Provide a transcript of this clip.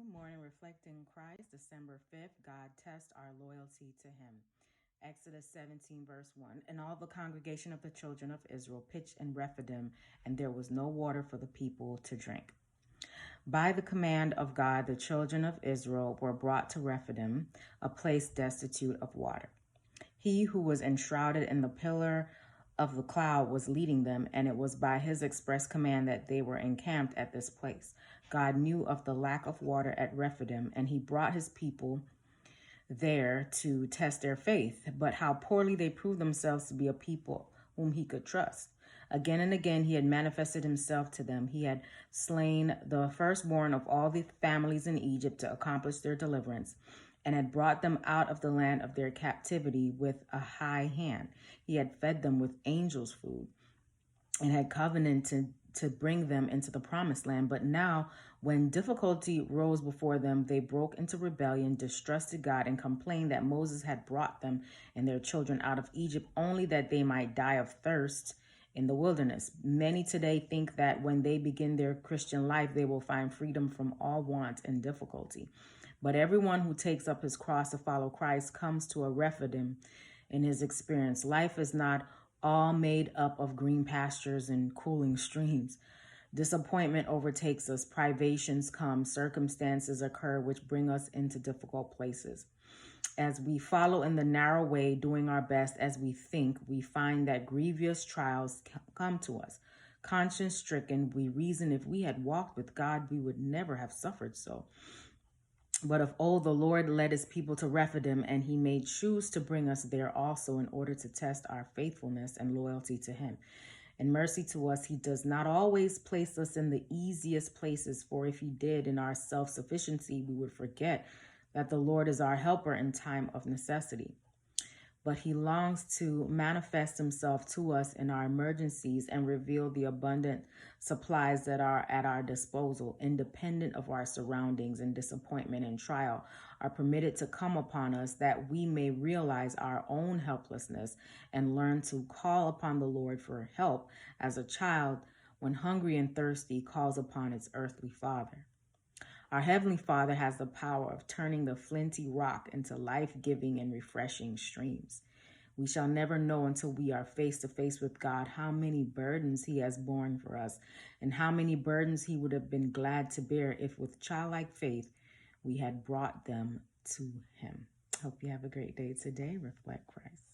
Good morning, reflecting Christ, December 5th. God test our loyalty to him. Exodus 17, verse 1. And all the congregation of the children of Israel pitched in Rephidim, and there was no water for the people to drink. By the command of God, the children of Israel were brought to Rephidim, a place destitute of water. He who was enshrouded in the pillar of the cloud was leading them, and it was by his express command that they were encamped at this place. God knew of the lack of water at Rephidim, and he brought his people there to test their faith. But how poorly they proved themselves to be a people whom he could trust. Again and again he had manifested himself to them. He had slain the firstborn of all the families in Egypt to accomplish their deliverance, and had brought them out of the land of their captivity with a high hand. He had fed them with angels' food, and had covenanted to bring them into the promised land. But now, when difficulty rose before them, they broke into rebellion, distrusted God, and complained that Moses had brought them and their children out of Egypt only that they might die of thirst in the wilderness. Many today think that when they begin their Christian life, they will find freedom from all want and difficulty. But everyone who takes up his cross to follow Christ comes to a Rephidim in his experience. Life is not all made up of green pastures and cooling streams. Disappointment overtakes us, privations come, circumstances occur which bring us into difficult places. As we follow in the narrow way, doing our best as we think, we find that grievous trials come to us. Conscience stricken, we reason if we had walked with God, we would never have suffered so. But of old, the Lord led his people to Rephidim, and he made choose to bring us there also in order to test our faithfulness and loyalty to him. In mercy to us, he does not always place us in the easiest places, for if he did, in our self-sufficiency, we would forget that the Lord is our helper in time of necessity. But he longs to manifest himself to us in our emergencies and reveal the abundant supplies that are at our disposal, independent of our surroundings, and disappointment and trial are permitted to come upon us that we may realize our own helplessness and learn to call upon the Lord for help as a child, when hungry and thirsty, calls upon its earthly father. Our Heavenly Father has the power of turning the flinty rock into life-giving and refreshing streams. We shall never know until we are face to face with God how many burdens he has borne for us, and how many burdens he would have been glad to bear if with childlike faith we had brought them to him. Hope you have a great day today. Reflect Christ.